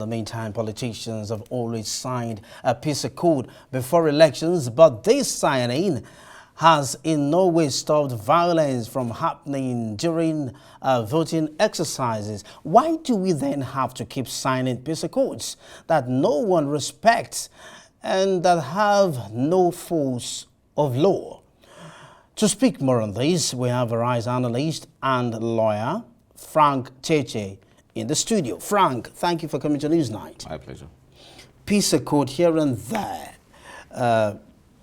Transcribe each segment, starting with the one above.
the meantime, politicians have always signed a peace accord before elections, but this signing has in no way stopped violence from happening during voting exercises. Why do we then have to keep signing peace accords that no one respects and that have no force of law? To speak more on this, we have a rights analyst and lawyer, Frank Tietie, in the studio. Frank, thank you for coming to Newsnight. My pleasure. Peace accord here and there,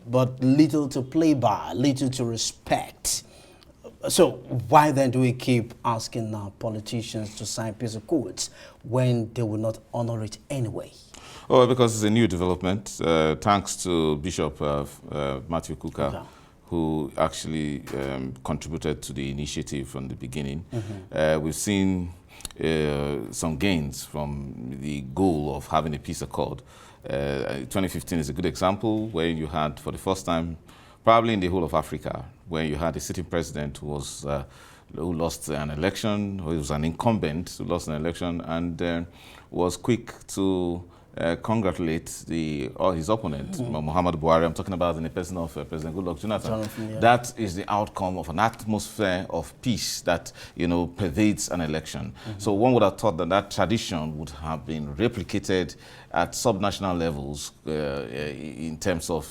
but little to play by, little to respect. So why then do we keep asking our politicians to sign peace accords when they will not honor it anyway? Oh, because it's a new development. Thanks to Bishop Matthew Kuka, Okay, who actually contributed to the initiative from the beginning. We've seen some gains from the goal of having a peace accord. 2015 is a good example where you had, for the first time, probably in the whole of Africa, where you had a sitting president who was who lost an election, who was an incumbent who lost an election, and was quick to congratulate his opponent, Muhammad Buhari. I'm talking about in the person of President Goodluck Jonathan. yeah. That is the outcome of an atmosphere of peace that, pervades an election. So one would have thought that that tradition would have been replicated at subnational levels in terms of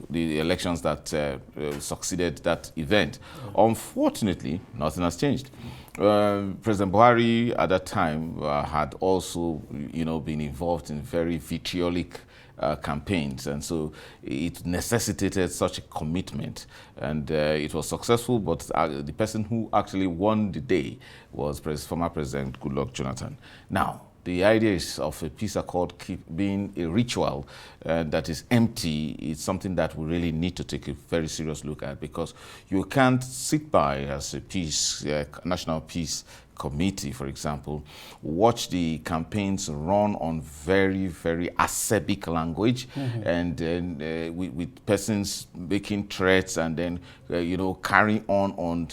the elections that succeeded that event. Unfortunately, nothing has changed. President Buhari at that time had also, been involved in very vitriolic campaigns, and so it necessitated such a commitment, and it was successful. But the person who actually won the day was former President Goodluck Jonathan. Now, the idea is of a peace accord being a ritual that is empty. It's something that we really need to take a very serious look at, because you can't sit by as a national peace committee, for example, watch the campaigns run on very, very acerbic language, and then with persons making threats, and then carrying on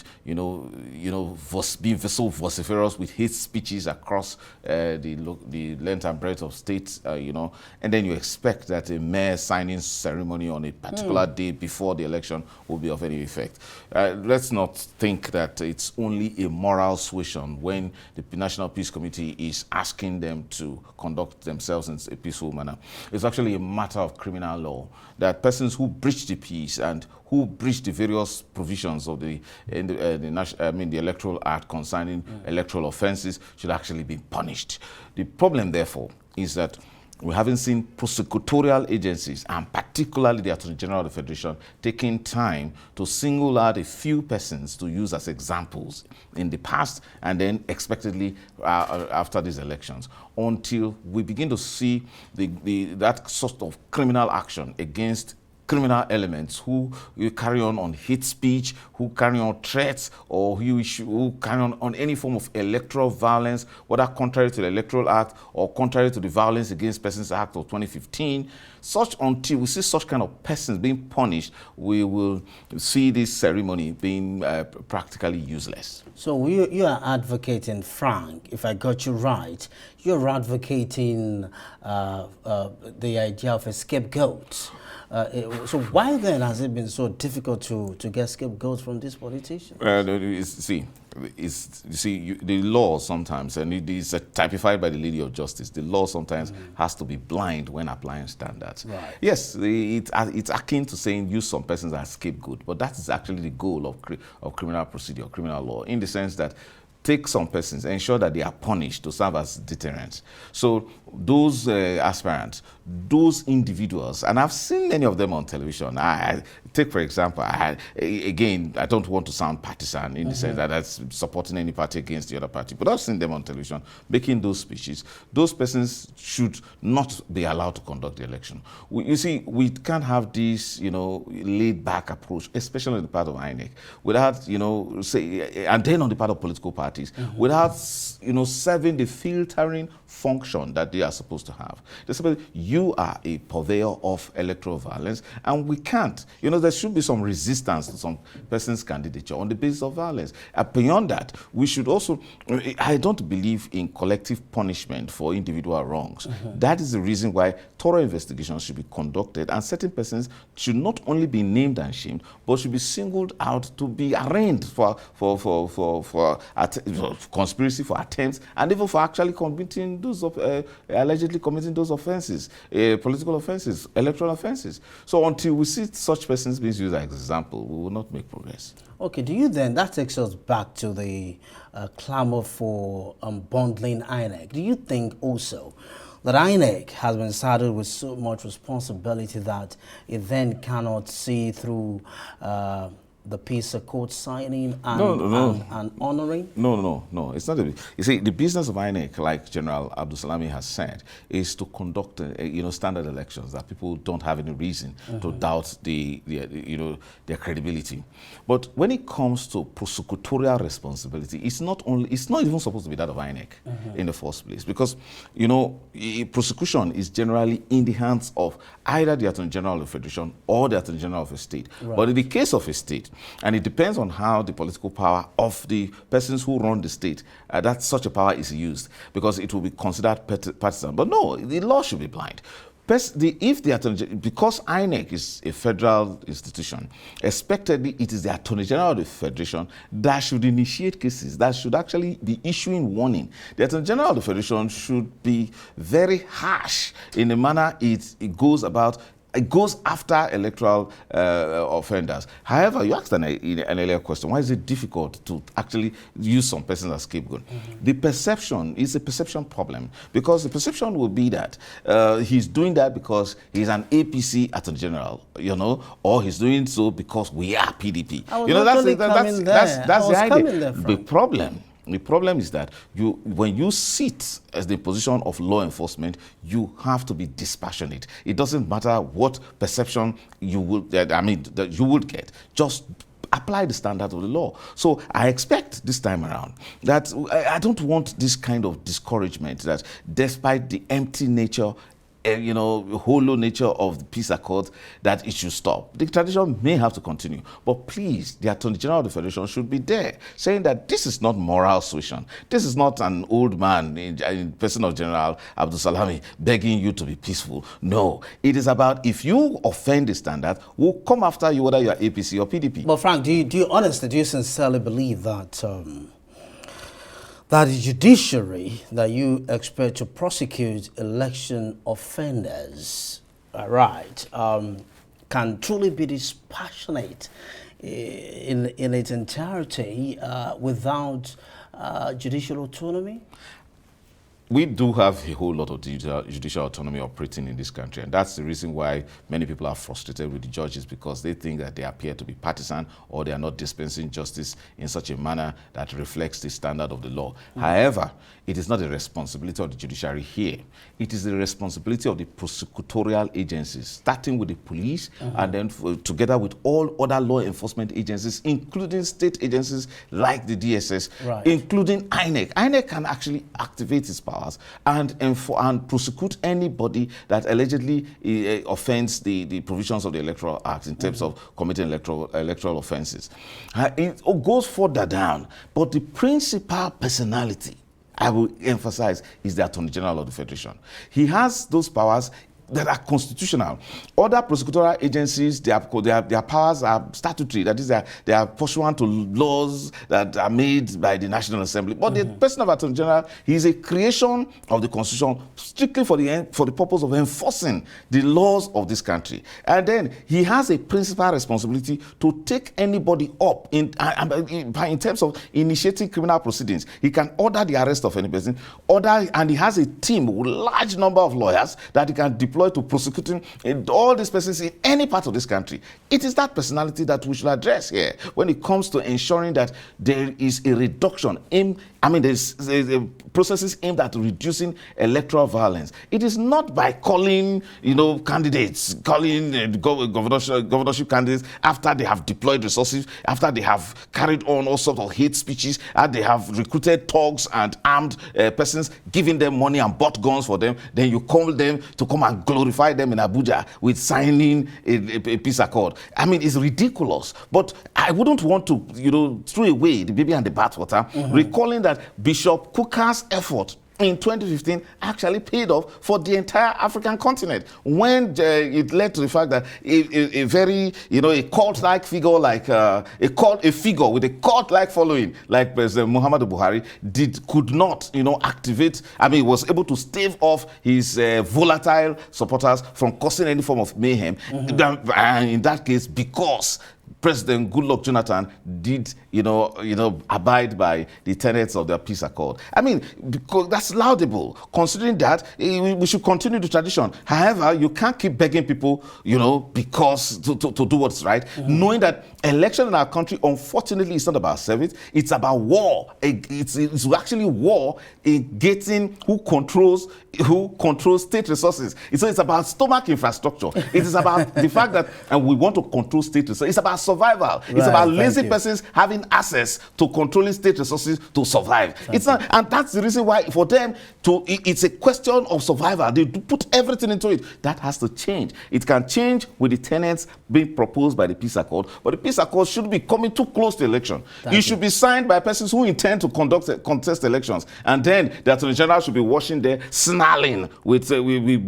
being so vociferous with hate speeches across the length and breadth of states, and then you expect that a mere signing ceremony on a particular day before the election will be of any effect. Let's not think that it's only a moral suasion when the National Peace Committee is asking them to conduct themselves in a peaceful manner. It's actually a matter of criminal law that persons who breach the peace and who breach the various provisions of the Electoral Act concerning electoral offenses should actually be punished. The problem, therefore, is that we haven't seen prosecutorial agencies, and particularly the Attorney General of the Federation, taking time to single out a few persons to use as examples in the past and then expectedly after these elections, until we begin to see that sort of criminal action against criminal elements who carry on hate speech, who carry on threats, or who carry on any form of electoral violence, whether contrary to the Electoral Act or contrary to the Violence Against Persons Act of 2015. Until we see such kind of persons being punished, we will see this ceremony being practically useless. So you are advocating, Frank, if I got you right, you're advocating the idea of a scapegoat. So why then has it been so difficult to get scapegoats from these politicians? The law sometimes, and it is typified by the Lady of Justice, the law sometimes has to be blind when applying standards. Right. Yes, it's akin to saying use some persons as scapegoat, but that is actually the goal of criminal procedure, criminal law, in the sense that take some persons, ensure that they are punished to serve as deterrents. So those aspirants, those individuals, and I've seen many of them on television. Take, for example, again, I don't want to sound partisan in the sense that that's supporting any party against the other party, but I've seen them on television making those speeches. Those persons should not be allowed to conduct the election. You see, we can't have this, laid-back approach, especially on the part of INEC, without, and then on the part of political parties. parties without, serving the filtering function that they are supposed to have. They say, you are a purveyor of electoral violence, and we can't. There should be some resistance to some person's candidature on the basis of violence. Beyond that, we should also, I don't believe in collective punishment for individual wrongs. That is the reason why thorough investigations should be conducted, and certain persons should not only be named and shamed, but should be singled out to be arraigned for conspiracy, for attempts, and even for actually committing those allegedly committing those offenses, political offenses, electoral offenses. So until we see such persons being used as example, we will not make progress. Okay, that takes us back to the clamor for bundling INEC. Do you think also that INEC has been saddled with so much responsibility that it then cannot see through the peace accord signing and honoring? No. It's not. You see, the business of INEC, like General Abdul Salami has said, is to conduct standard elections that people don't have any reason to doubt their credibility. But when it comes to prosecutorial responsibility, it's not even supposed to be that of INEC in the first place, because prosecution is generally in the hands of either the Attorney General of the Federation or the Attorney General of a state. Right. But in the case of a state, and it depends on how the political power of the persons who run the state, that such a power is used, because it will be considered partisan. But no, the law should be blind. Because INEC is a federal institution, expectedly it is the Attorney General of the Federation that should initiate cases, that should actually be issuing warning. The Attorney General of the Federation should be very harsh in the manner it goes about. It goes after electoral offenders. However, you asked an earlier question, why is it difficult to actually use some persons as scapegoat? The perception is a perception problem, because the perception will be that he's doing that because he's an APC Attorney General, or he's doing so because we are PDP. That's the idea. The problem is that when you sit as the position of law enforcement, you have to be dispassionate. It doesn't matter what perception you will get. Just apply the standards of the law. So I expect this time around that I don't want this kind of discouragement that, despite the empty nature, hollow nature of the peace accord, that it should stop. The tradition may have to continue, but please, the Attorney General of the Federation should be there, saying that this is not moral suasion. This is not an old man in person of General Abdul Salami begging you to be peaceful. No, it is about, if you offend the standard, we'll come after you, whether you are APC or PDP. But Frank, do you sincerely believe that that the judiciary that you expect to prosecute election offenders, can truly be dispassionate in its entirety without judicial autonomy? We do have a whole lot of judicial autonomy operating in this country, and that's the reason why many people are frustrated with the judges, because they think that they appear to be partisan, or they are not dispensing justice in such a manner that reflects the standard of the law. However, it is not the responsibility of the judiciary here. It is the responsibility of the prosecutorial agencies, starting with the police, and then together with all other law enforcement agencies, including state agencies like the DSS, including INEC. INEC can actually activate its power and prosecute anybody that allegedly offends the provisions of the Electoral Act in terms of committing electoral offenses. It goes further down, but the principal personality, I will emphasize, is the Attorney General of the Federation. He has those powers that are constitutional. Other prosecutorial agencies, their powers are statutory. That is, they are pursuant to laws that are made by the National Assembly. But the person of Attorney General, he is a creation of the Constitution strictly for the purpose of enforcing the laws of this country. And then he has a principal responsibility to take anybody up in terms of initiating criminal proceedings. He can order the arrest of any person, and he has a team with a large number of lawyers that he can deploy to prosecuting all these persons in any part of this country. It is that personality that we should address here when it comes to ensuring that there is a reduction in, there's a processes aimed at reducing electoral violence. It is not by calling, candidates, calling governorship candidates after they have deployed resources, after they have carried on all sorts of hate speeches, after they have recruited thugs and armed persons, giving them money and bought guns for them. Then you call them to come and glorify them in Abuja with signing a peace accord. I mean, it's ridiculous. But I wouldn't want to, throw away the baby and the bathwater, recalling that Bishop Kuka's effort in 2015 actually paid off for the entire African continent when it led to the fact that a very, a cult-like figure like a figure with a cult-like following like President Muhammadu Buhari could not, activate. I mean, was able to stave off his volatile supporters from causing any form of mayhem. And in that case, because President Goodluck Jonathan did, abide by the tenets of the peace accord. I mean, because that's laudable. Considering that, we should continue the tradition. However, you can't keep begging people, because to do what's right, knowing that election in our country, unfortunately, is not about service. It's about war. It's actually war in getting who controls state resources. So it's about stomach infrastructure. It is about the fact that, and we want to control state resources. It's about survival. It's about lazy persons having access to controlling state resources to survive. It's not, and that's the reason why for them it's a question of survival. They put everything into it. That has to change. It can change with the tenets being proposed by the peace accord, but the peace accord should be coming too close to election. It should be signed by persons who intend to contest elections, and then the Attorney General should be watching there, snarling with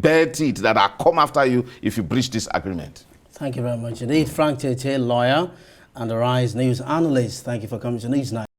bare teeth that are come after you if you breach this agreement. Thank you very much indeed. Frank Tietie, lawyer and the Rise News analyst. Thank you for coming to News Night.